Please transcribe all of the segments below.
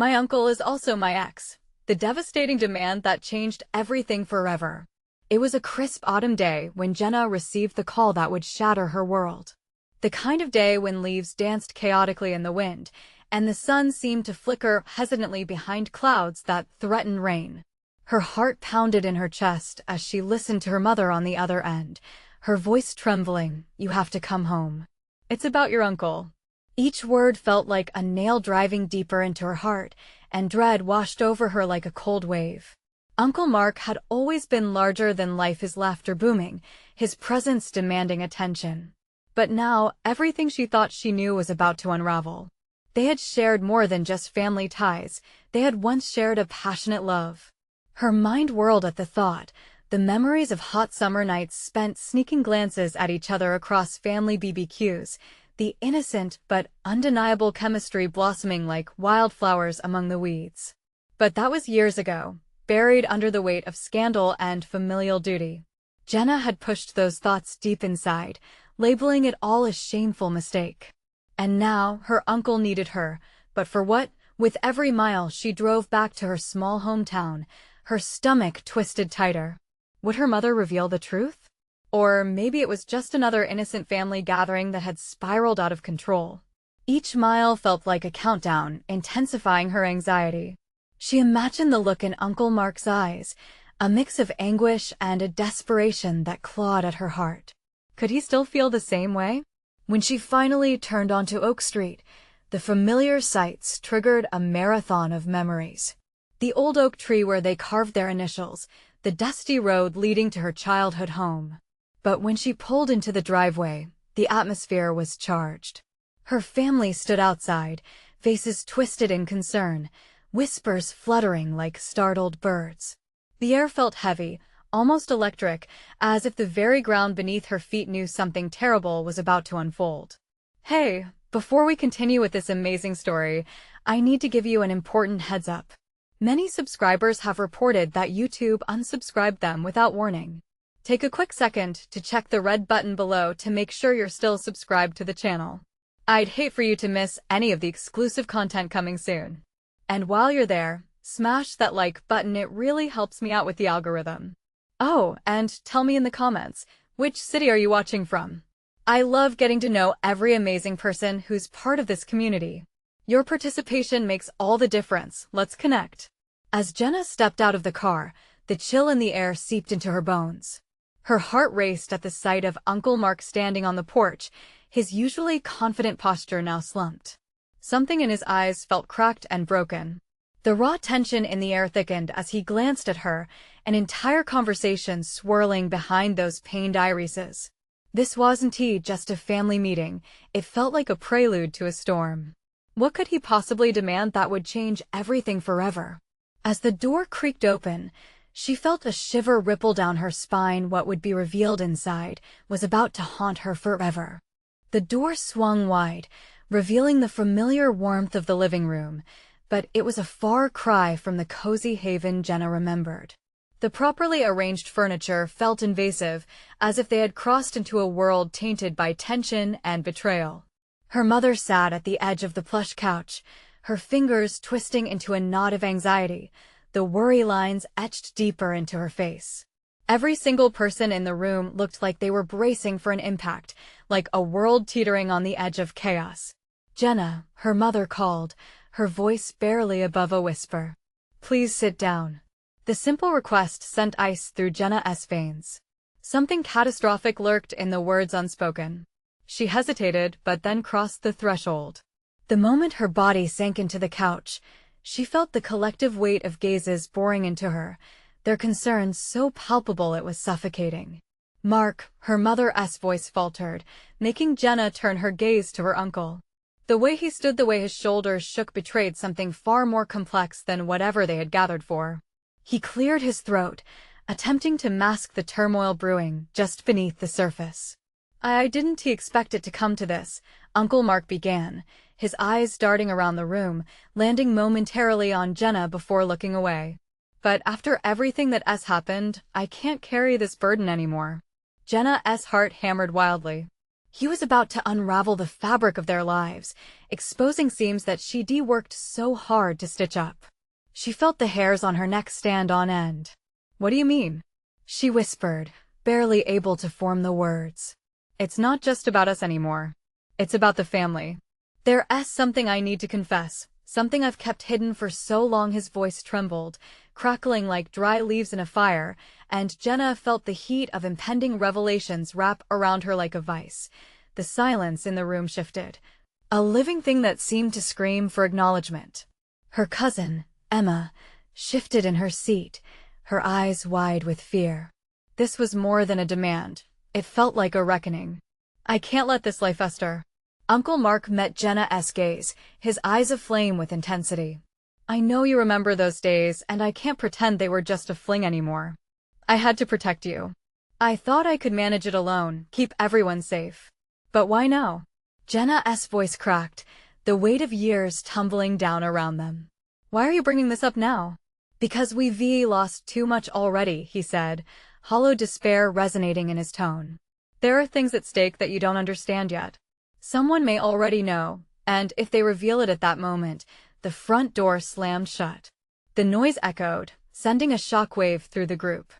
My uncle is also my ex. The devastating demand that changed everything forever. It was a crisp autumn day when Jenna received the call that would shatter her world. The kind of day when leaves danced chaotically in the wind, and the sun seemed to flicker hesitantly behind clouds that threatened rain. Her heart pounded in her chest as she listened to her mother on the other end, her voice trembling. "You have to come home. It's about your uncle." Each word felt like a nail driving deeper into her heart, and dread washed over her like a cold wave. Uncle Mark had always been larger than life, his laughter booming, his presence demanding attention. But now, everything she thought she knew was about to unravel. They had shared more than just family ties. They had once shared a passionate love. Her mind whirled at the thought, the memories of hot summer nights spent sneaking glances at each other across family BBQs, the innocent but undeniable chemistry blossoming like wildflowers among the weeds. But that was years ago, buried under the weight of scandal and familial duty. Jenna had pushed those thoughts deep inside, labeling it all a shameful mistake. And now, her uncle needed her, but for what? With every mile she drove back to her small hometown, her stomach twisted tighter. Would her mother reveal the truth? Or maybe it was just another innocent family gathering that had spiraled out of control. Each mile felt like a countdown, intensifying her anxiety. She imagined the look in Uncle Mark's eyes, a mix of anguish and a desperation that clawed at her heart. Could he still feel the same way? When she finally turned onto Oak Street, the familiar sights triggered a marathon of memories. The old oak tree where they carved their initials, the dusty road leading to her childhood home. But when she pulled into the driveway, the atmosphere was charged. Her family stood outside, faces twisted in concern, whispers fluttering like startled birds. The air felt heavy, almost electric, as if the very ground beneath her feet knew something terrible was about to unfold. Hey, before we continue with this amazing story, I need to give you an important heads up. Many subscribers have reported that YouTube unsubscribed them without warning. Take a quick second to check the red button below to make sure you're still subscribed to the channel. I'd hate for you to miss any of the exclusive content coming soon. And while you're there, smash that like button, it really helps me out with the algorithm. Oh, and tell me in the comments, which city are you watching from? I love getting to know every amazing person who's part of this community. Your participation makes all the difference. Let's connect. As Jenna stepped out of the car, the chill in the air seeped into her bones. Her heart raced at the sight of Uncle Mark standing on the porch, his usually confident posture now slumped. Something in his eyes felt cracked and broken. The raw tension in the air thickened as he glanced at her, an entire conversation swirling behind those pained irises. This wasn't just a family meeting, it felt like a prelude to a storm. What could he possibly demand that would change everything forever? As the door creaked open, she felt a shiver ripple down her spine. What would be revealed inside was about to haunt her forever. The door swung wide, revealing the familiar warmth of the living room, but it was a far cry from the cozy haven Jenna remembered. The properly arranged furniture felt invasive, as if they had crossed into a world tainted by tension and betrayal. Her mother sat at the edge of the plush couch, her fingers twisting into a knot of anxiety, the worry lines etched deeper into her face. Every single person in the room looked like they were bracing for an impact, like a world teetering on the edge of chaos. "Jenna," her mother called, her voice barely above a whisper. "Please sit down." The simple request sent ice through Jenna's veins. Something catastrophic lurked in the words unspoken. She hesitated, but then crossed the threshold. The moment her body sank into the couch, she felt the collective weight of gazes boring into her, their concerns so palpable it was suffocating. "Mark," her mother's voice faltered, making Jenna turn her gaze to her uncle. The way he stood, the way his shoulders shook, betrayed something far more complex than whatever they had gathered for. He cleared his throat, attempting to mask the turmoil brewing just beneath the surface. "I didn't expect it to come to this," Uncle Mark began, his eyes darting around the room, landing momentarily on Jenna before looking away. "But after everything that has happened, I can't carry this burden anymore." Jenna's heart hammered wildly. He was about to unravel the fabric of their lives, exposing seams that she'd worked so hard to stitch up. She felt the hairs on her neck stand on end. "What do you mean?" she whispered, barely able to form the words. "It's not just about us anymore. It's about the family. There's something I need to confess, something I've kept hidden for so long." His voice trembled, crackling like dry leaves in a fire, and Jenna felt the heat of impending revelations wrap around her like a vice. The silence in the room shifted, a living thing that seemed to scream for acknowledgement. Her cousin, Emma, shifted in her seat, her eyes wide with fear. This was more than a demand. It felt like a reckoning. "I can't let this lie fester." Uncle Mark met Jenna's gaze, his eyes aflame with intensity. "I know you remember those days, and I can't pretend they were just a fling anymore. I had to protect you. I thought I could manage it alone, keep everyone safe. But why now?" Jenna's voice cracked, the weight of years tumbling down around them. "Why are you bringing this up now?" "Because we've lost too much already," he said, hollow despair resonating in his tone. "There are things at stake that you don't understand yet. Someone may already know, and if they reveal it at that moment." The front door slammed shut. The noise echoed, sending a shockwave through the group.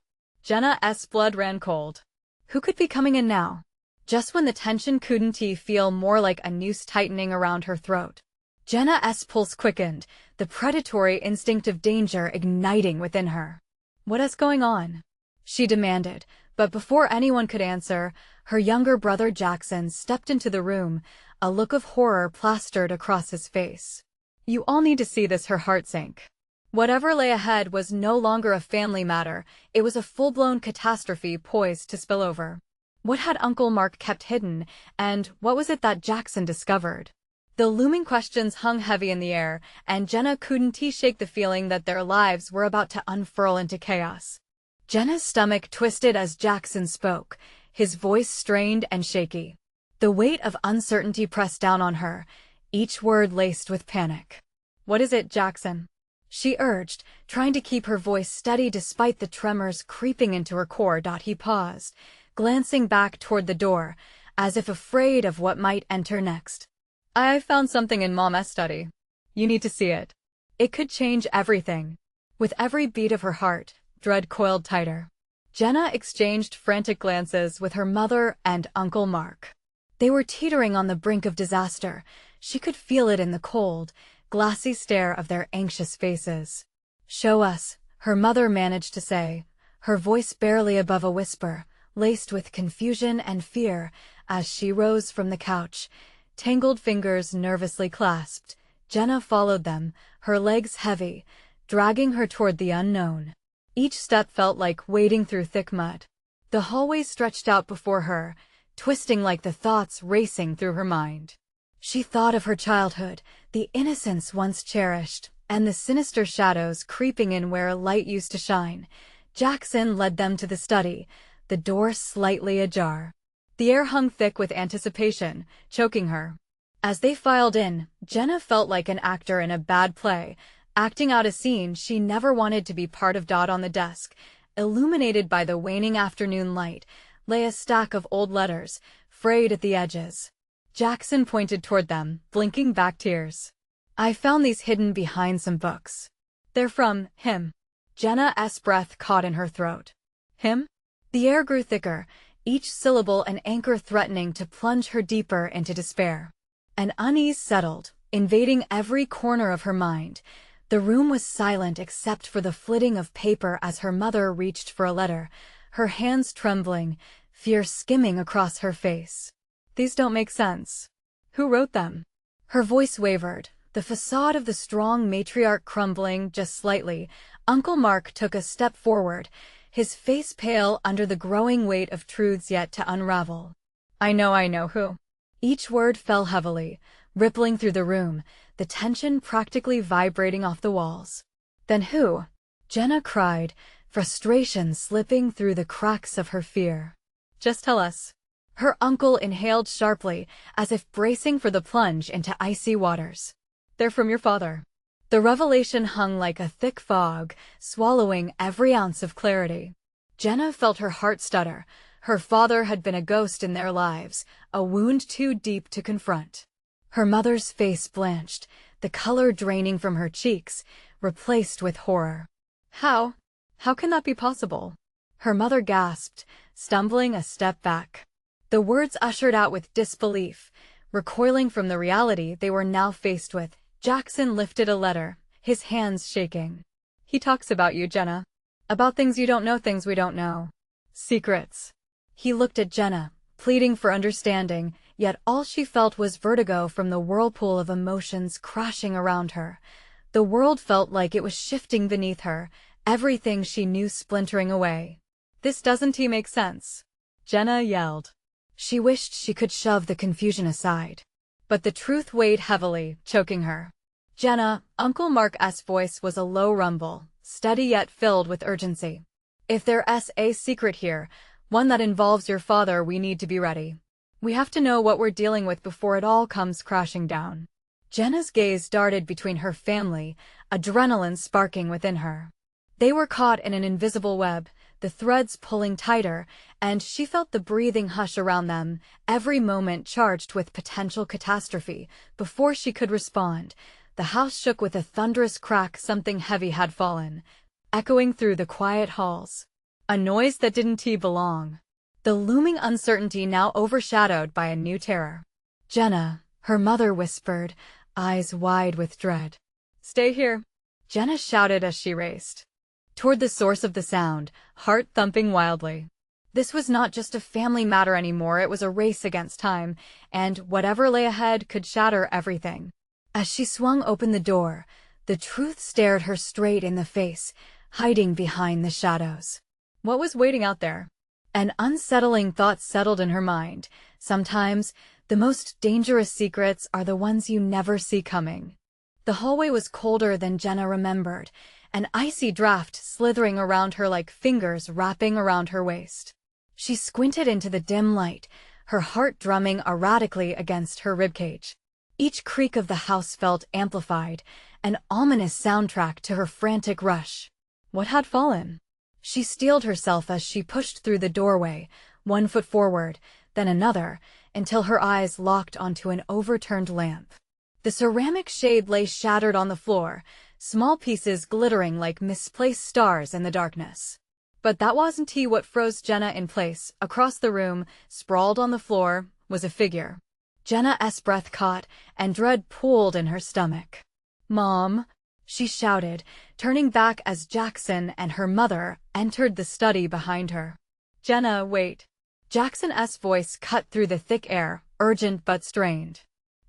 Jenna's blood ran cold. Who could be coming in now? Just when the tension couldn't feel more like a noose tightening around her throat. Jenna's pulse quickened, the predatory instinct of danger igniting within her. "What is going on?" she demanded, but before anyone could answer, her younger brother Jackson stepped into the room, a look of horror plastered across his face. "You all need to see this." Her heart sank. Whatever lay ahead was no longer a family matter, it was a full-blown catastrophe poised to spill over. What had Uncle Mark kept hidden, and what was it that Jackson discovered? The looming questions hung heavy in the air, and Jenna couldn't shake the feeling that their lives were about to unfurl into chaos. Jenna's stomach twisted as Jackson spoke, his voice strained and shaky. The weight of uncertainty pressed down on her, each word laced with panic. "What is it, Jackson?" she urged, trying to keep her voice steady despite the tremors creeping into her core. He paused, glancing back toward the door, as if afraid of what might enter next. "I found something in Mom's study. You need to see it. It could change everything." With every beat of her heart, dread coiled tighter. Jenna exchanged frantic glances with her mother and Uncle Mark. They were teetering on the brink of disaster. She could feel it in the cold, glassy stare of their anxious faces. "Show us," her mother managed to say, her voice barely above a whisper, laced with confusion and fear, as she rose from the couch, tangled fingers nervously clasped. Jenna followed them, her legs heavy, dragging her toward the unknown. Each step felt like wading through thick mud. The hallway stretched out before her, twisting like the thoughts racing through her mind. She thought of her childhood, the innocence once cherished, and the sinister shadows creeping in where light used to shine. Jackson led them to the study, the door slightly ajar. The air hung thick with anticipation, choking her. As they filed in, Jenna felt like an actor in a bad play, acting out a scene she never wanted to be part of. On the desk, illuminated by the waning afternoon light, lay a stack of old letters, frayed at the edges. Jackson pointed toward them, blinking back tears. "I found these hidden behind some books. They're from him." Jenna's breath caught in her throat. "Him?" The air grew thicker, each syllable an anchor threatening to plunge her deeper into despair. An unease settled, invading every corner of her mind. The room was silent except for the flitting of paper as her mother reached for a letter, her hands trembling, fear skimming across her face. "These don't make sense. Who wrote them?" Her voice wavered, the facade of the strong matriarch crumbling just slightly. Uncle Mark took a step forward, his face pale under the growing weight of truths yet to unravel. I know who." Each word fell heavily, rippling through the room, the tension practically vibrating off the walls. "Then who?" Jenna cried, frustration slipping through the cracks of her fear. "Just tell us." Her uncle inhaled sharply, as if bracing for the plunge into icy waters. "They're from your father." The revelation hung like a thick fog, swallowing every ounce of clarity. Jenna felt her heart stutter, Her father had been a ghost in their lives, a wound too deep to confront. Her mother's face blanched, the color draining from her cheeks, replaced with horror. How? How can that be possible? Her mother gasped, stumbling a step back. The words ushered out with disbelief, recoiling from the reality they were now faced with. Jackson lifted a letter, his hands shaking. He talks about you, Jenna. About things you don't know, things we don't know. Secrets. He looked at Jenna, pleading for understanding, yet all she felt was vertigo from the whirlpool of emotions crashing around her. The world felt like it was shifting beneath her, everything she knew splintering away. This doesn't make sense, Jenna yelled. She wished she could shove the confusion aside. But the truth weighed heavily, choking her. Jenna, Uncle Mark's voice was a low rumble, steady yet filled with urgency. If there's a secret here, one that involves your father, we need to be ready. We have to know what we're dealing with before it all comes crashing down. Jenna's gaze darted between her family, adrenaline sparking within her. They were caught in an invisible web, the threads pulling tighter, and she felt the breathing hush around them, every moment charged with potential catastrophe. Before she could respond, the house shook with a thunderous crack. Something heavy had fallen, echoing through the quiet halls. A noise that didn't belong. The looming uncertainty now overshadowed by a new terror. Jenna, her mother whispered, eyes wide with dread. Stay here, Jenna shouted as she raced toward the source of the sound, heart thumping wildly. This was not just a family matter anymore, it was a race against time, and whatever lay ahead could shatter everything. As she swung open the door, the truth stared her straight in the face, hiding behind the shadows. What was waiting out there? An unsettling thought settled in her mind. Sometimes, the most dangerous secrets are the ones you never see coming. The hallway was colder than Jenna remembered, an icy draft slithering around her like fingers wrapping around her waist. She squinted into the dim light, her heart drumming erratically against her ribcage. Each creak of the house felt amplified, an ominous soundtrack to her frantic rush. What had fallen? She steeled herself as she pushed through the doorway, one foot forward, then another, until her eyes locked onto an overturned lamp. The ceramic shade lay shattered on the floor, small pieces glittering like misplaced stars in the darkness. But that wasn't what froze Jenna in place. Across the room, sprawled on the floor, was a figure. Jenna's breath caught, and dread pooled in her stomach. Mom, she shouted, turning back as Jackson and her mother entered the study behind her. Jenna, wait. Jackson's voice cut through the thick air, urgent but strained.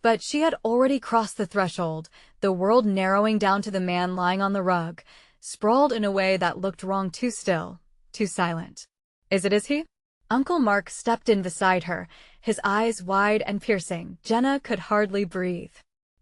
But she had already crossed the threshold, the world narrowing down to the man lying on the rug, sprawled in a way that looked wrong, too still, too silent. Is he? Uncle Mark stepped in beside her, his eyes wide and piercing. Jenna could hardly breathe.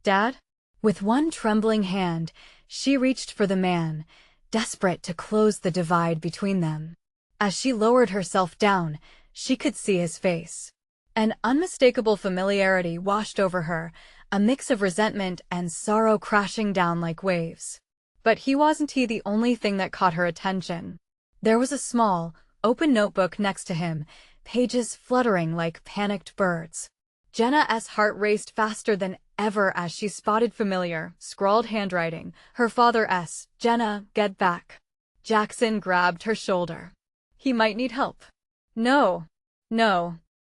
Dad? With one trembling hand, she reached for the man, desperate to close the divide between them. As she lowered herself down, she could see his face. An unmistakable familiarity washed over her, a mix of resentment and sorrow crashing down like waves. But he wasn't the only thing that caught her attention. There was a small, open notebook next to him, pages fluttering like panicked birds. Jenna's heart raced faster than ever as she spotted familiar, scrawled handwriting. Her father's. Jenna, get back. Jackson grabbed her shoulder. He might need help. No.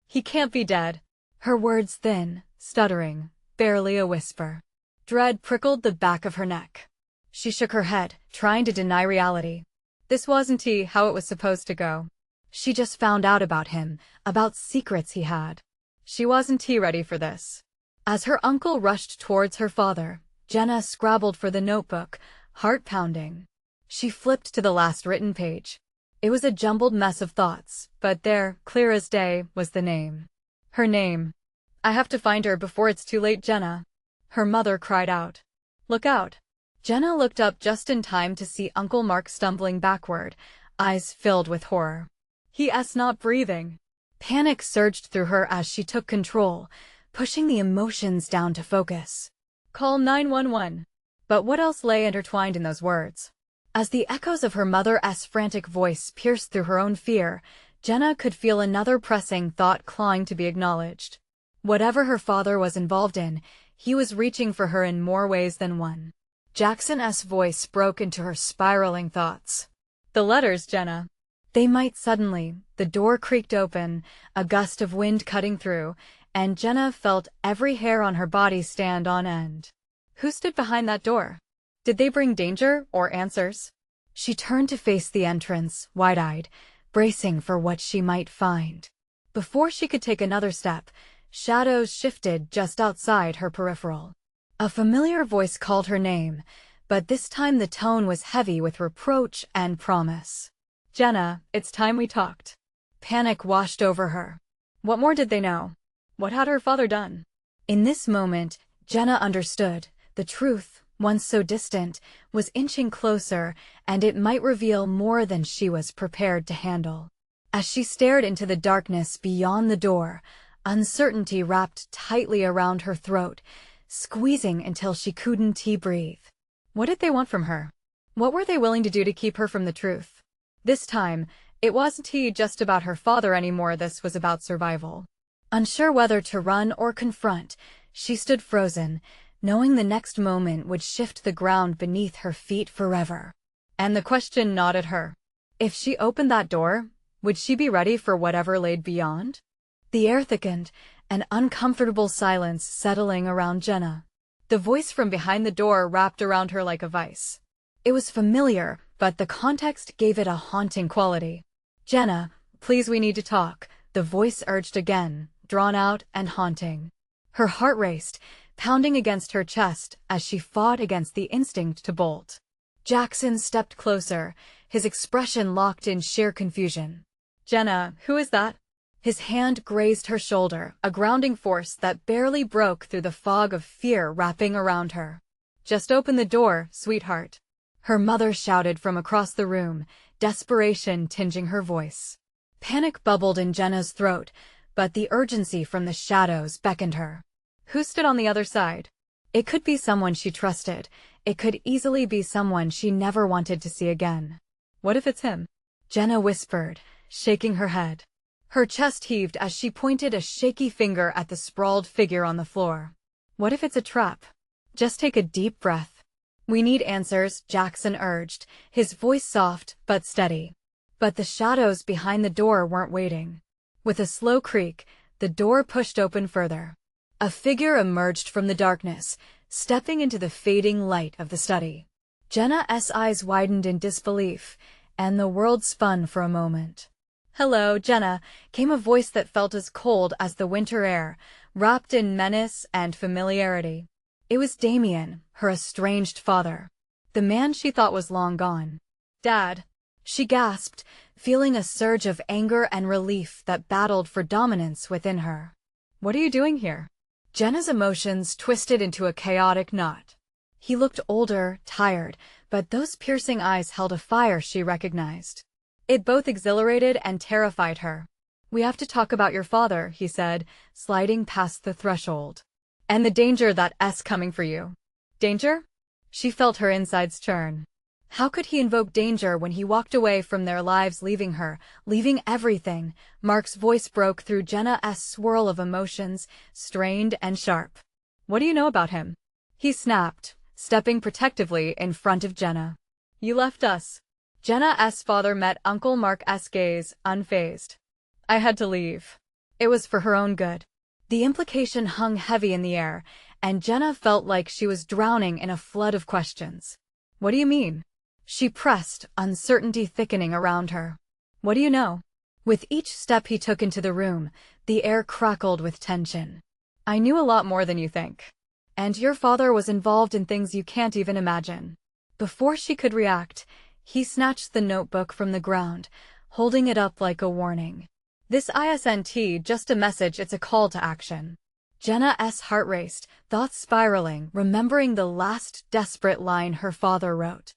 He can't be dead. Her words thin, stuttering, barely a whisper. Dread prickled the back of her neck. She shook her head, trying to deny reality. This wasn't how it was supposed to go. She just found out about him, about secrets he had. She wasn't ready for this. As her uncle rushed towards her father, Jenna scrabbled for the notebook, heart pounding. She flipped to the last written page. It was a jumbled mess of thoughts, but there, clear as day, was the name. Her name. I have to find her before it's too late, Jenna. Her mother cried out. Look out. Jenna looked up just in time to see Uncle Mark stumbling backward, eyes filled with horror. He's not breathing. Panic surged through her as she took control, pushing the emotions down to focus. Call 911. But what else lay intertwined in those words? As the echoes of her mother's frantic voice pierced through her own fear, Jenna could feel another pressing thought clawing to be acknowledged. Whatever her father was involved in, he was reaching for her in more ways than one. Jackson's voice broke into her spiraling thoughts. The letters, Jenna. They might suddenly. The door creaked open, a gust of wind cutting through, and Jenna felt every hair on her body stand on end. Who stood behind that door? Did they bring danger or answers? She turned to face the entrance, wide-eyed, bracing for what she might find. Before she could take another step, shadows shifted just outside her peripheral. A familiar voice called her name, but this time the tone was heavy with reproach and promise. Jenna, it's time we talked. Panic washed over her. What more did they know? What had her father done? In this moment, Jenna understood. The truth, once so distant, was inching closer, and it might reveal more than she was prepared to handle. As she stared into the darkness beyond the door, uncertainty wrapped tightly around her throat, squeezing until she couldn't breathe. What did they want from her? What were they willing to do to keep her from the truth? This time, it wasn't just about her father anymore. This was about survival. Unsure whether to run or confront, she stood frozen, knowing the next moment would shift the ground beneath her feet forever. And the question gnawed at her. If she opened that door, would she be ready for whatever laid beyond? The air thickened, an uncomfortable silence settling around Jenna. The voice from behind the door wrapped around her like a vice. It was familiar, but the context gave it a haunting quality. Jenna, please, we need to talk, the voice urged again, drawn out and haunting. Her heart raced, pounding against her chest as she fought against the instinct to bolt. Jackson stepped closer, his expression locked in sheer confusion. Jenna, who is that? His hand grazed her shoulder, a grounding force that barely broke through the fog of fear wrapping around her. Just open the door, sweetheart. Her mother shouted from across the room, desperation tinging her voice. Panic bubbled in Jenna's throat, but the urgency from the shadows beckoned her. Who stood on the other side? It could be someone she trusted. It could easily be someone she never wanted to see again. What if it's him? Jenna whispered, shaking her head. Her chest heaved as she pointed a shaky finger at the sprawled figure on the floor. What if it's a trap? Just take a deep breath. We need answers, Jackson urged, his voice soft but steady. But the shadows behind the door weren't waiting. With a slow creak, the door pushed open further. A figure emerged from the darkness, stepping into the fading light of the study. Jenna's eyes widened in disbelief, and the world spun for a moment. Hello, Jenna, came a voice that felt as cold as the winter air, wrapped in menace and familiarity. It was Damien, her estranged father. The man she thought was long gone. Dad, she gasped, feeling a surge of anger and relief that battled for dominance within her. What are you doing here? Jenna's emotions twisted into a chaotic knot. He looked older, tired, but those piercing eyes held a fire she recognized. It both exhilarated and terrified her. We have to talk about your father, he said, sliding past the threshold. And the danger that's coming for you. Danger? She felt her insides churn. How could he invoke danger when he walked away from their lives, leaving her, leaving everything? Mark's voice broke through Jenna's swirl of emotions, strained and sharp. What do you know about him? He snapped, stepping protectively in front of Jenna. You left us. Jenna's father met Uncle Mark's gaze, unfazed. I had to leave. It was for her own good. The implication hung heavy in the air, and Jenna felt like she was drowning in a flood of questions. What do you mean? She pressed, uncertainty thickening around her. What do you know? With each step he took into the room, the air crackled with tension. I knew a lot more than you think. And your father was involved in things you can't even imagine. Before she could react, he snatched the notebook from the ground, holding it up like a warning. This isn't just a message, it's a call to action. Jenna's heart raced, thoughts spiraling, remembering the last desperate line her father wrote.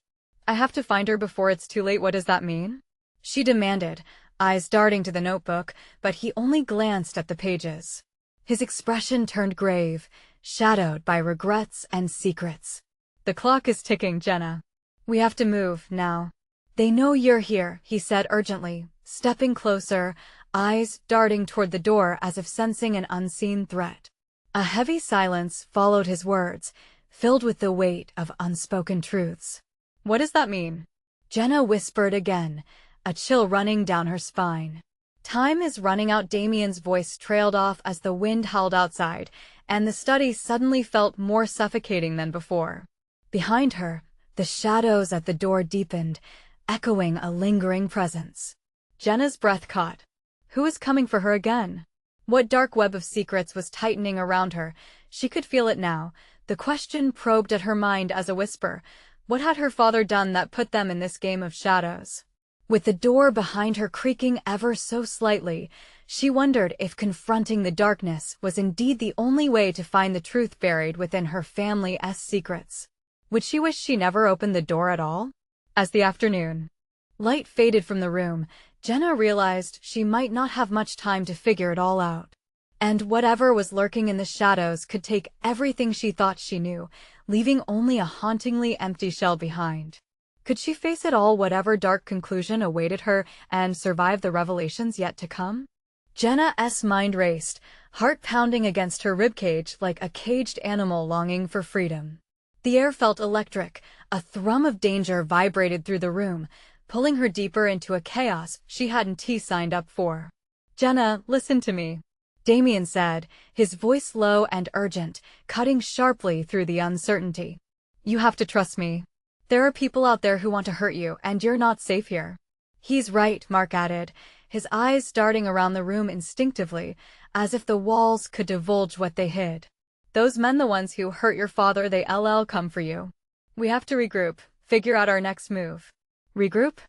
I have to find her before it's too late. What does that mean? She demanded, eyes darting to the notebook, but he only glanced at the pages. His expression turned grave, shadowed by regrets and secrets. The clock is ticking, Jenna. We have to move, now. They know you're here, he said urgently, stepping closer, eyes darting toward the door as if sensing an unseen threat. A heavy silence followed his words, filled with the weight of unspoken truths. "What does that mean?" Jenna whispered again, a chill running down her spine. "Time is running out." Damien's voice trailed off as the wind howled outside, and the study suddenly felt more suffocating than before. Behind her, the shadows at the door deepened, echoing a lingering presence. Jenna's breath caught. Who was coming for her again? What dark web of secrets was tightening around her? She could feel it now. The question probed at her mind as a whisper. What had her father done that put them in this game of shadows? With the door behind her creaking ever so slightly, she wondered if confronting the darkness was indeed the only way to find the truth buried within her family's secrets. Would she wish she never opened the door at all? As the afternoon light faded from the room, Jenna realized she might not have much time to figure it all out. And whatever was lurking in the shadows could take everything she thought she knew, leaving only a hauntingly empty shell behind. Could she face it all, whatever dark conclusion awaited her, and survive the revelations yet to come? Jenna's mind raced, heart pounding against her ribcage like a caged animal longing for freedom. The air felt electric, a thrum of danger vibrated through the room, pulling her deeper into a chaos she hadn't signed up for. "Jenna, listen to me," Damien said, his voice low and urgent, cutting sharply through the uncertainty. "You have to trust me. There are people out there who want to hurt you, and you're not safe here." "He's right," Mark added, his eyes darting around the room instinctively, as if the walls could divulge what they hid. "Those men, the ones who hurt your father, they come for you. We have to regroup, figure out our next move." "Regroup?"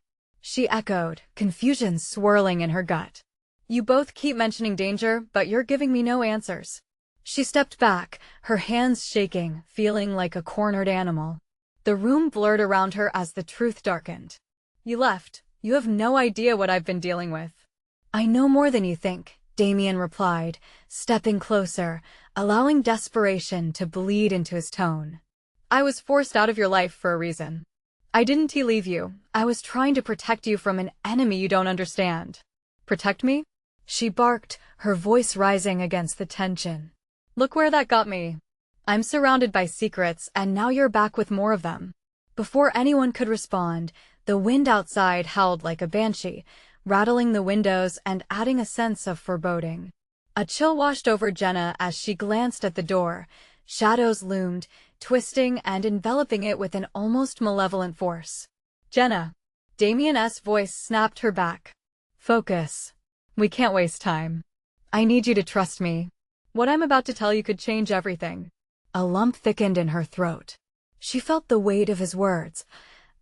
she echoed, confusion swirling in her gut. "You both keep mentioning danger, but you're giving me no answers." She stepped back, her hands shaking, feeling like a cornered animal. The room blurred around her as the truth darkened. "You left. You have no idea what I've been dealing with." "I know more than you think," Damien replied, stepping closer, allowing desperation to bleed into his tone. "I was forced out of your life for a reason. I didn't leave you. I was trying to protect you from an enemy you don't understand." "Protect me?" she barked, her voice rising against the tension. "Look where that got me. I'm surrounded by secrets, and now you're back with more of them." Before anyone could respond, the wind outside howled like a banshee, rattling the windows and adding a sense of foreboding. A chill washed over Jenna as she glanced at the door. Shadows loomed, twisting and enveloping it with an almost malevolent force. "Jenna." Damien's voice snapped her back. "Focus. We can't waste time. I need you to trust me. What I'm about to tell you could change everything." A lump thickened in her throat. She felt the weight of his words,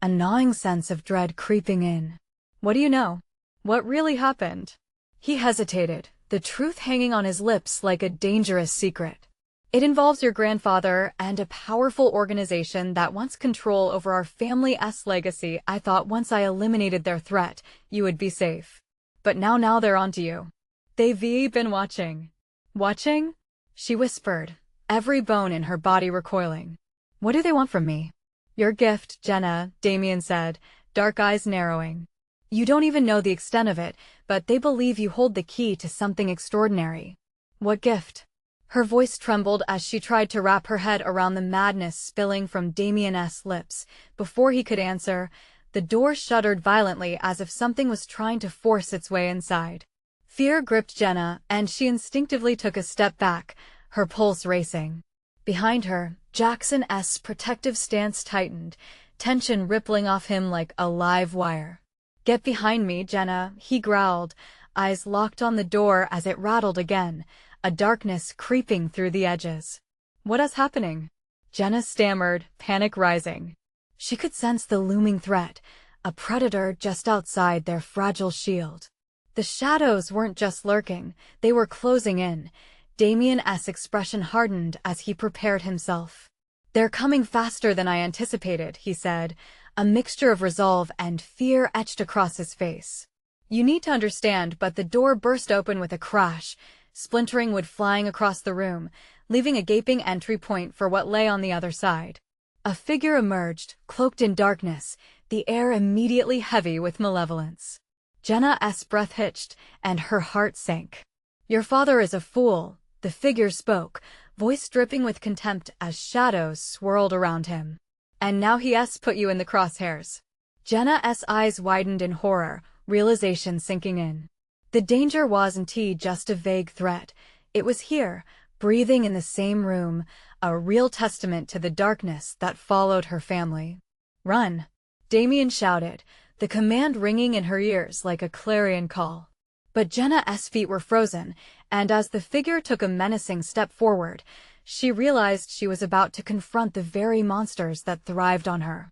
a gnawing sense of dread creeping in. "What do you know? What really happened?" He hesitated, the truth hanging on his lips like a dangerous secret. "It involves your grandfather and a powerful organization that wants control over our family's legacy. I thought once I eliminated their threat, you would be safe. But now they're onto you. They've been watching." "Watching?" she whispered, every bone in her body recoiling. "What do they want from me?" "Your gift, Jenna," Damien said, dark eyes narrowing. "You don't even know the extent of it, but they believe you hold the key to something extraordinary." "What gift?" Her voice trembled as she tried to wrap her head around the madness spilling from Damien's lips. Before he could answer, the door shuddered violently as if something was trying to force its way inside. Fear gripped Jenna, and she instinctively took a step back, her pulse racing. Behind her, Jackson's protective stance tightened, tension rippling off him like a live wire. "Get behind me, Jenna," he growled, eyes locked on the door as it rattled again, a darkness creeping through the edges. "What is happening?" Jenna stammered, panic rising. She could sense the looming threat, a predator just outside their fragile shield. The shadows weren't just lurking, they were closing in. Damien's expression hardened as he prepared himself. "They're coming faster than I anticipated," he said, a mixture of resolve and fear etched across his face. "You need to understand," but the door burst open with a crash, splintering wood flying across the room, leaving a gaping entry point for what lay on the other side. A figure emerged, cloaked in darkness, the air immediately heavy with malevolence. Jenna's breath hitched, and her heart sank. "Your father is a fool," the figure spoke, voice dripping with contempt as shadows swirled around him. "And now he's put you in the crosshairs." Jenna's eyes widened in horror, realization sinking in. The danger wasn't just a vague threat. It was here, breathing in the same room, a real testament to the darkness that followed her family. "Run!" Damien shouted, the command ringing in her ears like a clarion call. But Jenna's feet were frozen, and as the figure took a menacing step forward, she realized she was about to confront the very monsters that thrived on her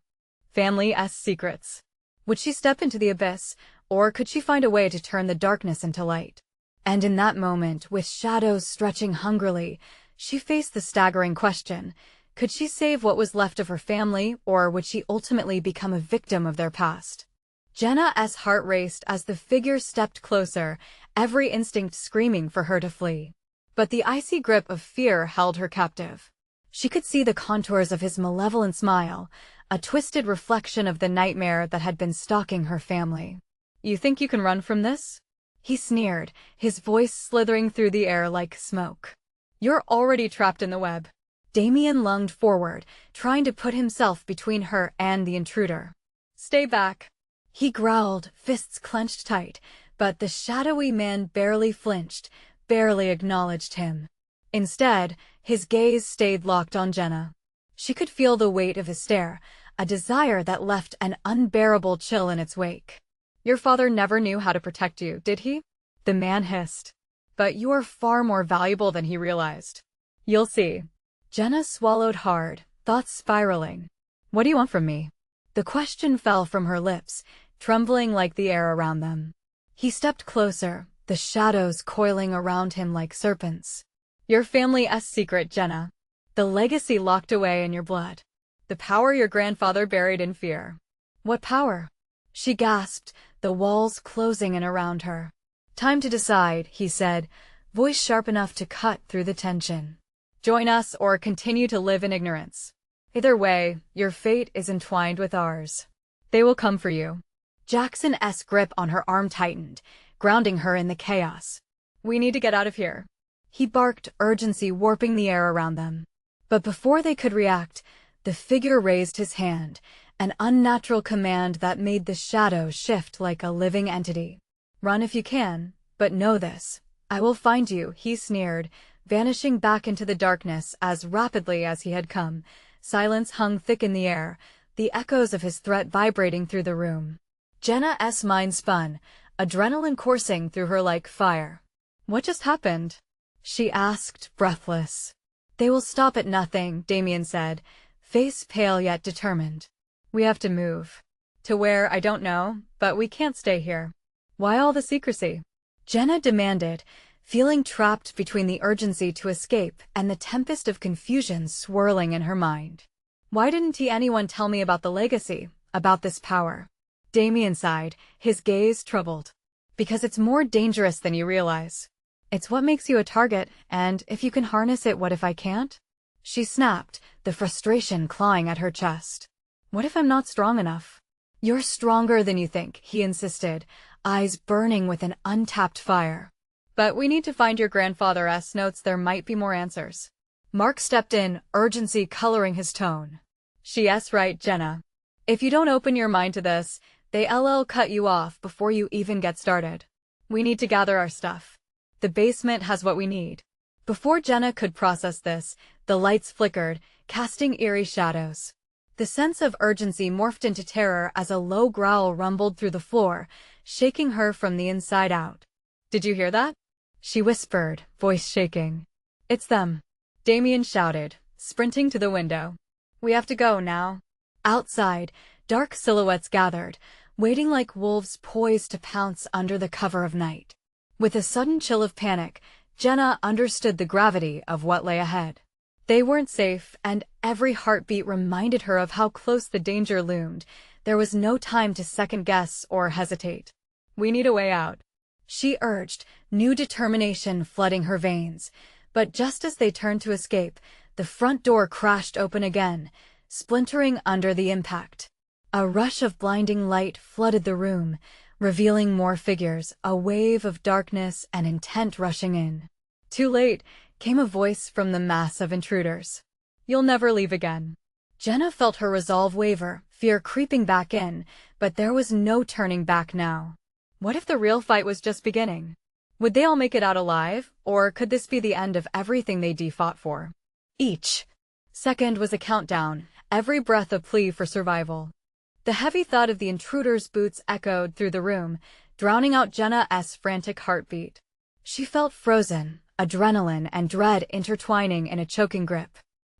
family's secrets. Would she step into the abyss, or could she find a way to turn the darkness into light? And in that moment, with shadows stretching hungrily, she faced the staggering question: could she save what was left of her family, or would she ultimately become a victim of their past? Jenna's heart raced as the figure stepped closer, every instinct screaming for her to flee. But the icy grip of fear held her captive. She could see the contours of his malevolent smile, a twisted reflection of the nightmare that had been stalking her family. "You think you can run from this?" he sneered, his voice slithering through the air like smoke. "You're already trapped in the web." Damien lunged forward, trying to put himself between her and the intruder. "Stay back," he growled, fists clenched tight, but the shadowy man barely flinched, barely acknowledged him. Instead, his gaze stayed locked on Jenna. She could feel the weight of his stare, a desire that left an unbearable chill in its wake. "Your father never knew how to protect you, did he?" the man hissed. "But you are far more valuable than he realized." "You'll see." Jenna swallowed hard, thoughts spiraling. "What do you want from me?" The question fell from her lips, trembling like the air around them. He stepped closer, the shadows coiling around him like serpents. "Your family's secret, Jenna. The legacy locked away in your blood. The power your grandfather buried in fear." "What power?" she gasped, the walls closing in around her. "Time to decide," he said, voice sharp enough to cut through the tension. "Join us or continue to live in ignorance. Either way, your fate is entwined with ours. They will come for you." Jackson's grip on her arm tightened, grounding her in the chaos. "We need to get out of here," he barked, urgency warping the air around them. But before they could react, the figure raised his hand, an unnatural command that made the shadow shift like a living entity. "Run if you can, but know this: I will find you," he sneered, vanishing back into the darkness as rapidly as he had come. Silence hung thick in the air, the echoes of his threat vibrating through the room. Jenna's mind spun, adrenaline coursing through her like fire. "What just happened?" she asked, breathless. "They will stop at nothing," Damien said, face pale yet determined. "We have to move. To where, I don't know, but we can't stay here." "Why all the secrecy?" Jenna demanded, feeling trapped between the urgency to escape and the tempest of confusion swirling in her mind. "Why didn't anyone tell me about the legacy, about this power?" Damien sighed, his gaze troubled. "Because it's more dangerous than you realize. It's what makes you a target, and if you can harness it, what if I can't?" She snapped, the frustration clawing at her chest. "What if I'm not strong enough?" "You're stronger than you think," he insisted, eyes burning with an untapped fire. "But we need to find your grandfather's notes. There might be more answers." Mark stepped in, urgency coloring his tone. "She's right, Jenna. If you don't open your mind to this, they'll cut you off before you even get started. We need to gather our stuff. The basement has what we need." Before Jenna could process this, the lights flickered, casting eerie shadows. The sense of urgency morphed into terror as a low growl rumbled through the floor, shaking her from the inside out. "Did you hear that?" she whispered, voice shaking. "It's them," Damien shouted, sprinting to the window. "We have to go now." Outside, dark silhouettes gathered, waiting like wolves poised to pounce under the cover of night. With a sudden chill of panic, Jenna understood the gravity of what lay ahead. They weren't safe, and every heartbeat reminded her of how close the danger loomed. There was no time to second-guess or hesitate. "We need a way out," she urged, new determination flooding her veins. But just as they turned to escape, the front door crashed open again, splintering under the impact. A rush of blinding light flooded the room, revealing more figures, a wave of darkness and intent rushing in. Too late, came a voice from the mass of intruders. "You'll never leave again." Jenna felt her resolve waver, fear creeping back in, but there was no turning back now. What if the real fight was just beginning? Would they all make it out alive, or could this be the end of everything they'd fought for? Each second was a countdown, every breath a plea for survival. The heavy thud of the intruder's boots echoed through the room, drowning out Jenna's frantic heartbeat. She felt frozen, adrenaline and dread intertwining in a choking grip.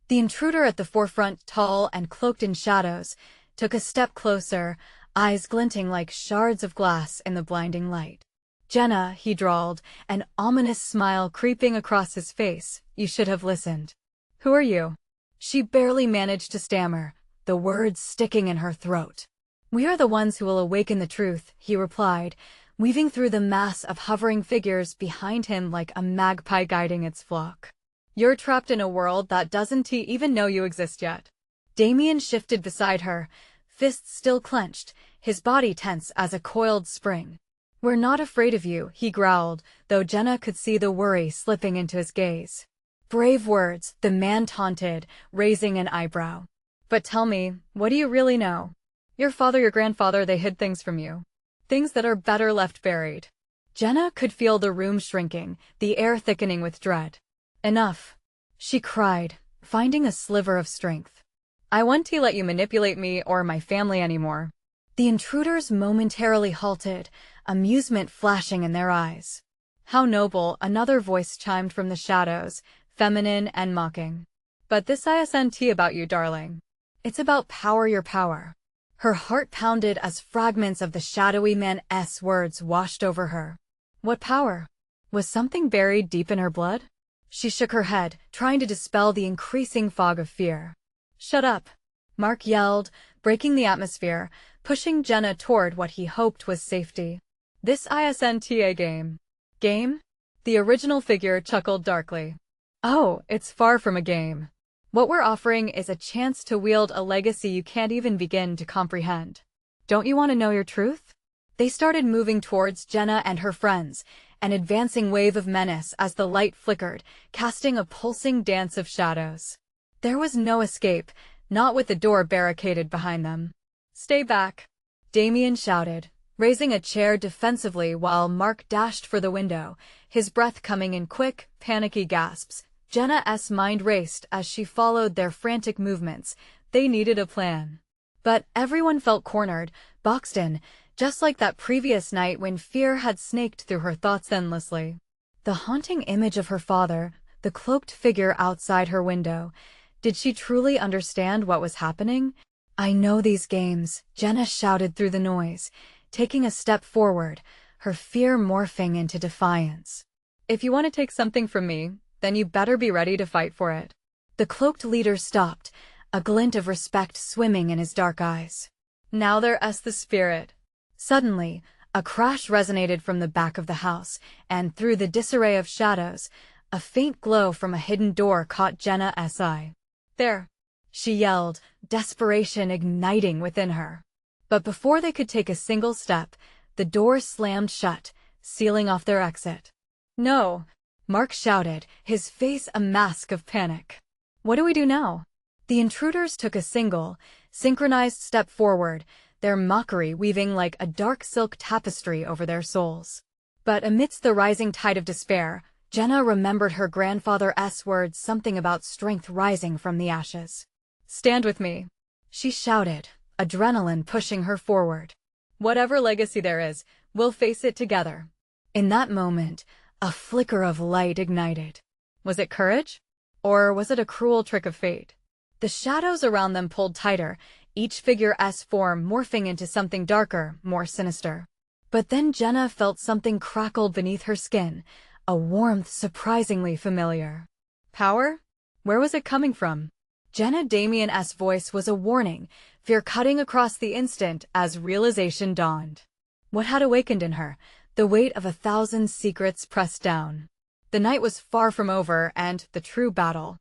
The intruder at the forefront, tall and cloaked in shadows, took a step closer, eyes glinting like shards of glass in the blinding light. "Jenna," he drawled, an ominous smile creeping across his face, "you should have listened." "Who are you?" She barely managed to stammer, the words sticking in her throat. "We are the ones who will awaken the truth," he replied, weaving through the mass of hovering figures behind him like a magpie guiding its flock. "You're trapped in a world that doesn't even know you exist yet." Damien shifted beside her, fists still clenched, his body tense as a coiled spring. "We're not afraid of you," he growled, though Jenna could see the worry slipping into his gaze. "Brave words," the man taunted, raising an eyebrow. "But tell me, what do you really know? Your father, your grandfather, they hid things from you. Things that are better left buried." Jenna could feel the room shrinking, the air thickening with dread. "Enough," she cried, finding a sliver of strength. "I won't let you manipulate me or my family anymore." The intruders momentarily halted, amusement flashing in their eyes. "How noble," another voice chimed from the shadows, feminine and mocking. "But this isn't about you, darling. It's about power, your power." Her heart pounded as fragments of the shadowy man's words washed over her. What power? Was something buried deep in her blood? She shook her head, trying to dispel the increasing fog of fear. "Shut up," Mark yelled, breaking the atmosphere, pushing Jenna toward what he hoped was safety. "This isn't a game." "Game?" The original figure chuckled darkly. "Oh, it's far from a game. What we're offering is a chance to wield a legacy you can't even begin to comprehend. Don't you want to know your truth?" They started moving towards Jenna and her friends, an advancing wave of menace as the light flickered, casting a pulsing dance of shadows. There was no escape, not with the door barricaded behind them. "Stay back," Damien shouted, raising a chair defensively while Mark dashed for the window, his breath coming in quick, panicky gasps. Jenna's mind raced as she followed their frantic movements. They needed a plan. But everyone felt cornered, boxed in, just like that previous night when fear had snaked through her thoughts endlessly. The haunting image of her father, the cloaked figure outside her window. Did she truly understand what was happening? "I know these games," Jenna shouted through the noise, taking a step forward, her fear morphing into defiance. "If you want to take something from me, then you better be ready to fight for it." The cloaked leader stopped, a glint of respect swimming in his dark eyes. "Now there's the spirit." Suddenly, a crash resonated from the back of the house, and through the disarray of shadows, a faint glow from a hidden door caught Jenna's eye. "There!" she yelled, desperation igniting within her. But before they could take a single step, the door slammed shut, sealing off their exit. "No!" Mark shouted, his face a mask of panic. "What do we do now?" The intruders took a single, synchronized step forward, their mockery weaving like a dark silk tapestry over their souls. But amidst the rising tide of despair, Jenna remembered her grandfather's words, something about strength rising from the ashes. "Stand with me," she shouted, adrenaline pushing her forward. "Whatever legacy there is, we'll face it together." In that moment, a flicker of light ignited. Was it courage? Or was it a cruel trick of fate? The shadows around them pulled tighter, each figure's form morphing into something darker, more sinister. But then Jenna felt something crackle beneath her skin, a warmth surprisingly familiar. Power? Where was it coming from? Damien's voice was a warning, fear cutting across the instant as realization dawned. What had awakened in her? The weight of 1,000 secrets pressed down. The night was far from over, and the true battle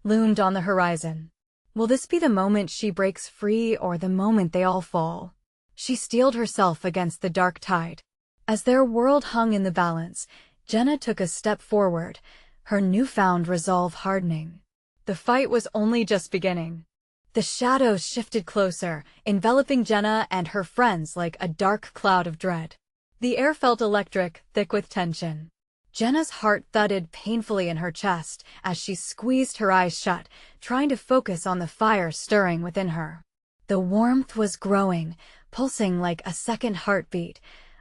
loomed on the horizon. Will this be the moment she breaks free, or the moment they all fall? She steeled herself against the dark tide. As their world hung in the balance, Jenna took a step forward, her newfound resolve hardening. The fight was only just beginning. The shadows shifted closer, enveloping Jenna and her friends like a dark cloud of dread. The air felt electric, thick with tension. Jenna's heart thudded painfully in her chest as she squeezed her eyes shut, trying to focus on the fire stirring within her. The warmth was growing, pulsing like a second heartbeat,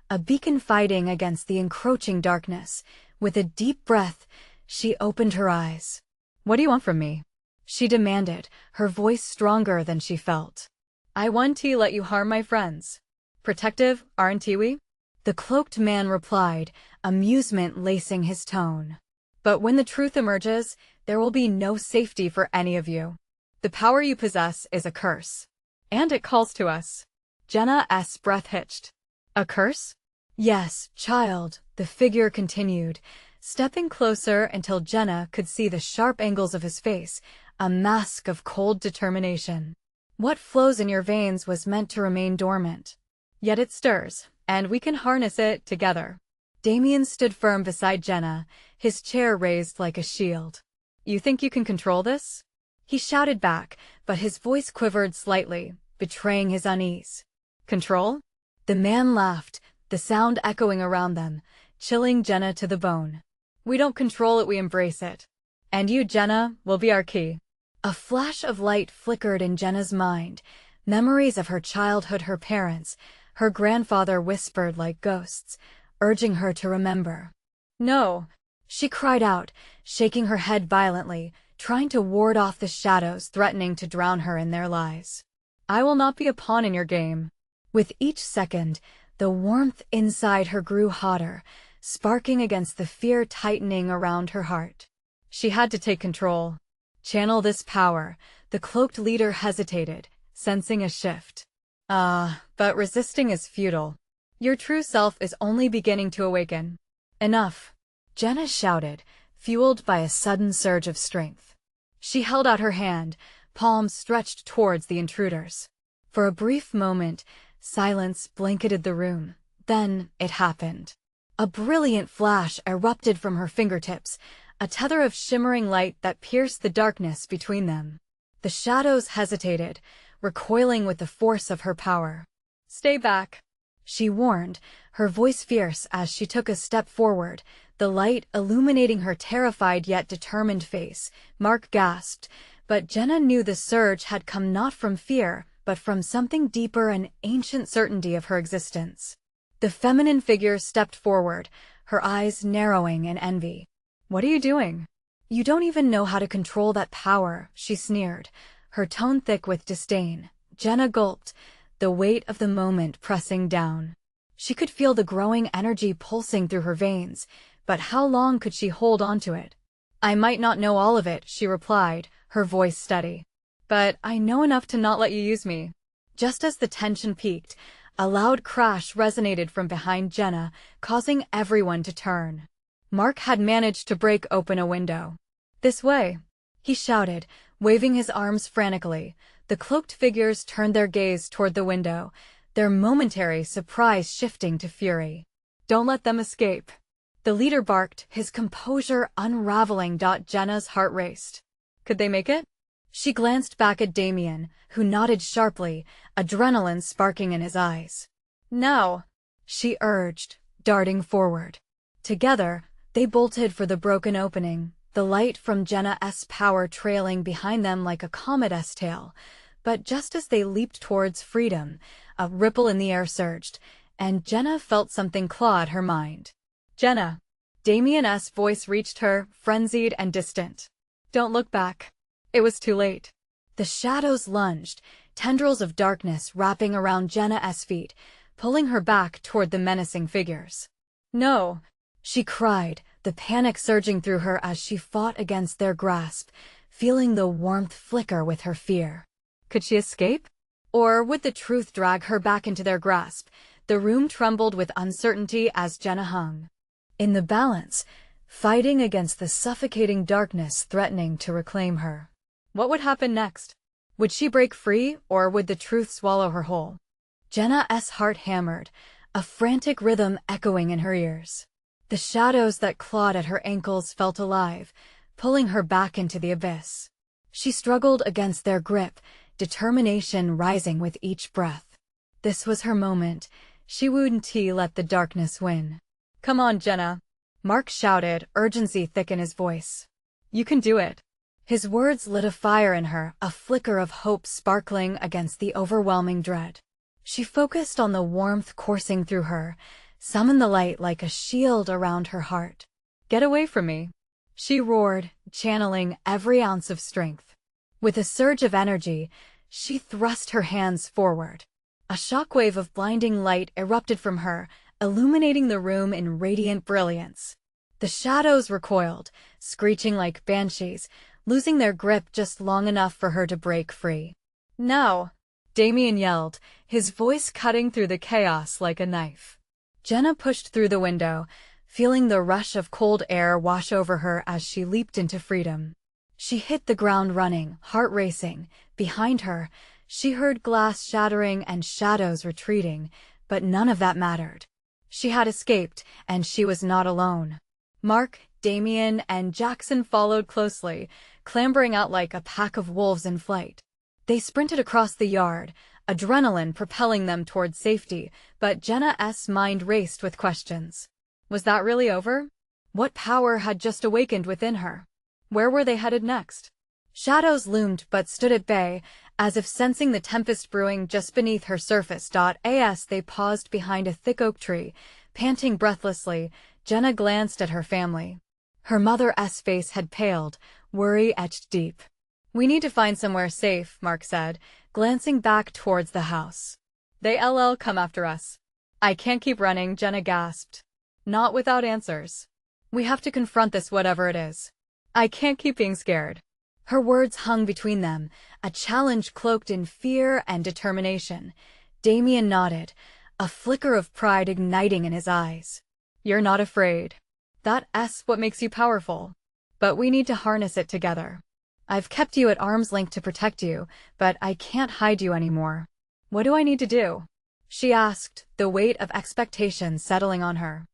a beacon fighting against the encroaching darkness. With a deep breath, she opened her eyes. "What do you want from me?" she demanded, her voice stronger than she felt. "I want to let you harm my friends. Protective, aren't we?" The cloaked man replied, amusement lacing his tone. "But when the truth emerges, there will be no safety for any of you. The power you possess is a curse. And it calls to us." Jenna's breath hitched. "A curse?" "Yes, child," the figure continued, stepping closer until Jenna could see the sharp angles of his face, a mask of cold determination. "What flows in your veins was meant to remain dormant. Yet it stirs, and we can harness it together." Damien stood firm beside Jenna, his chair raised like a shield. "You think you can control this?" he shouted back, but his voice quivered slightly, betraying his unease. "Control?" The man laughed, the sound echoing around them, chilling Jenna to the bone. "We don't control it, we embrace it. And you, Jenna, will be our key." A flash of light flickered in Jenna's mind, memories of her childhood, her parents, her grandfather whispered like ghosts, urging her to remember. "No," she cried out, shaking her head violently, trying to ward off the shadows threatening to drown her in their lies. "I will not be a pawn in your game." With each second, the warmth inside her grew hotter, sparking against the fear tightening around her heart. She had to take control. Channel this power. The cloaked leader hesitated, sensing a shift. But resisting is futile. Your true self is only beginning to awaken." "Enough," Jenna shouted, fueled by a sudden surge of strength. She held out her hand, palms stretched towards the intruders. For a brief moment, silence blanketed the room. Then it happened. A brilliant flash erupted from her fingertips, a tether of shimmering light that pierced the darkness between them. The shadows hesitated, recoiling with the force of her power. "Stay back," she warned, her voice fierce as she took a step forward, the light illuminating her terrified yet determined face. Mark gasped, but Jenna knew the surge had come not from fear, but from something deeper, an ancient certainty of her existence. The feminine figure stepped forward, her eyes narrowing in envy. "What are you doing? You don't even know how to control that power," she sneered, her tone thick with disdain. Jenna gulped, the weight of the moment pressing down. She could feel the growing energy pulsing through her veins, but how long could she hold on to it? "I might not know all of it," she replied, her voice steady. "But I know enough to not let you use me." Just as the tension peaked, a loud crash resonated from behind Jenna, causing everyone to turn. Mark had managed to break open a window. "This way," he shouted, waving his arms frantically. The cloaked figures turned their gaze toward the window, their momentary surprise shifting to fury. "Don't let them escape," the leader barked, his composure unraveling. Jenna's heart raced. Could they make it? She glanced back at Damien, who nodded sharply, adrenaline sparking in his eyes. "Now," she urged, darting forward. Together, they bolted for the broken opening, the light from Jenna's power trailing behind them like a comet's tail. But just as they leaped towards freedom, a ripple in the air surged, and Jenna felt something claw at her mind. "Jenna!" Damien's voice reached her, frenzied and distant. "Don't look back. It was too late." The shadows lunged, tendrils of darkness wrapping around Jenna's feet, pulling her back toward the menacing figures. "No!" she cried, the panic surging through her as she fought against their grasp, feeling the warmth flicker with her fear. Could she escape? Or would the truth drag her back into their grasp? The room trembled with uncertainty as Jenna hung in the balance, fighting against the suffocating darkness threatening to reclaim her. What would happen next? Would she break free, or would the truth swallow her whole? Jenna's heart hammered, a frantic rhythm echoing in her ears. The shadows that clawed at her ankles felt alive, pulling her back into the abyss. She struggled against their grip, determination rising with each breath. This was her moment. She wouldn't let the darkness win. "Come on, Jenna," Mark shouted, urgency thick in his voice. "You can do it." His words lit a fire in her, a flicker of hope sparkling against the overwhelming dread. She focused on the warmth coursing through her, summoned the light like a shield around her heart. "Get away from me," she roared, channeling every ounce of strength. With a surge of energy, she thrust her hands forward. A shockwave of blinding light erupted from her, illuminating the room in radiant brilliance. The shadows recoiled, screeching like banshees, losing their grip just long enough for her to break free. "No!" Damien yelled, his voice cutting through the chaos like a knife. Jenna pushed through the window, feeling the rush of cold air wash over her as she leaped into freedom. She hit the ground running, heart racing. Behind her, she heard glass shattering and shadows retreating, but none of that mattered. She had escaped, and she was not alone. Mark, Damien, and Jackson followed closely, clambering out like a pack of wolves in flight. They sprinted across the yard, adrenaline propelling them toward safety, but Jenna's mind raced with questions. Was that really over? What power had just awakened within her? Where were they headed next? Shadows loomed but stood at bay, as if sensing the tempest brewing just beneath her surface. As they paused behind a thick oak tree, panting breathlessly, Jenna glanced at her family. Her mother's face had paled, worry etched deep. "We need to find somewhere safe," Mark said, glancing back towards the house. "They'll come after us." "I can't keep running," Jenna gasped. "Not without answers. We have to confront this, whatever it is. I can't keep being scared." Her words hung between them, a challenge cloaked in fear and determination. Damien nodded, a flicker of pride igniting in his eyes. "You're not afraid. That's what makes you powerful. But we need to harness it together. I've kept you at arm's length to protect you, but I can't hide you anymore." "What do I need to do?" she asked, the weight of expectation settling on her.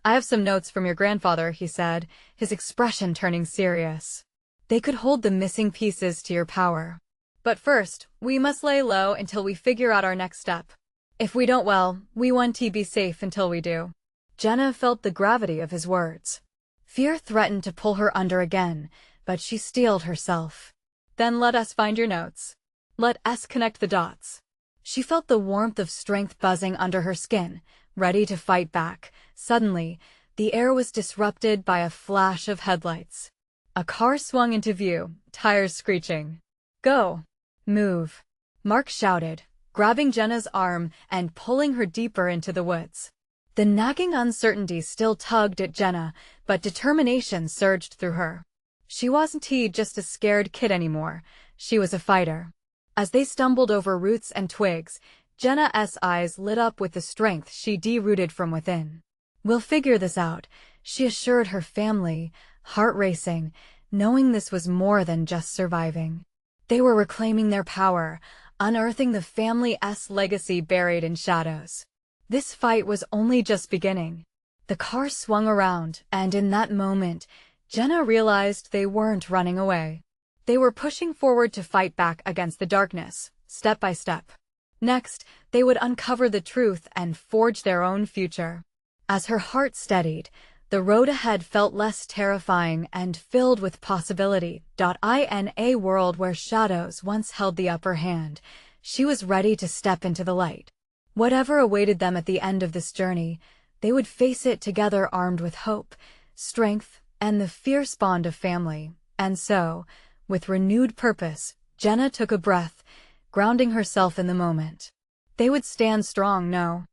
"I have some notes from your grandfather," he said, his expression turning serious. "They could hold the missing pieces to your power. But first, we must lay low until we figure out our next step. If we don't, well, we want to be safe until we do." Jenna felt the gravity of his words. Fear threatened to pull her under again, but she steeled herself. "Then let us find your notes. Let us connect the dots." She felt the warmth of strength buzzing under her skin, ready to fight back. Suddenly, the air was disrupted by a flash of headlights. A car swung into view, tires screeching. "Go! Move!" Mark shouted, grabbing Jenna's arm and pulling her deeper into the woods. The nagging uncertainty still tugged at Jenna, but determination surged through her. She wasn't just a scared kid anymore. She was a fighter. As they stumbled over roots and twigs, Jenna's eyes lit up with the strength she'd rooted from within. "We'll figure this out," she assured her family, heart racing, knowing this was more than just surviving. They were reclaiming their power, unearthing the family's legacy buried in shadows. This fight was only just beginning. The car swung around, and in that moment, Jenna realized they weren't running away. They were pushing forward to fight back against the darkness, step by step. Next, they would uncover the truth and forge their own future. As her heart steadied, the road ahead felt less terrifying and filled with possibility. In a world where shadows once held the upper hand, she was ready to step into the light. Whatever awaited them at the end of this journey, they would face it together, armed with hope, strength, and the fierce bond of family. And so, with renewed purpose, Jenna took a breath, grounding herself in the moment. They would stand strong, no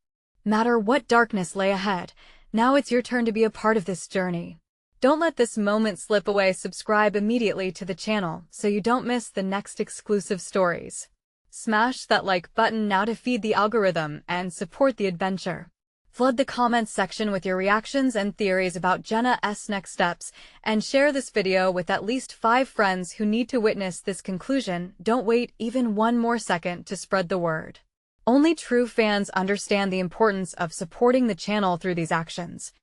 matter what darkness lay ahead. Now it's your turn to be a part of this journey. Don't let this moment slip away. Subscribe immediately to the channel so you don't miss the next exclusive stories. Smash that like button now to feed the algorithm and support the adventure. Flood the comments section with your reactions and theories about Jenna's next steps, and share this video with at least 5 friends who need to witness this conclusion. Don't wait even one more second to spread the word. Only true fans understand the importance of supporting the channel through these actions.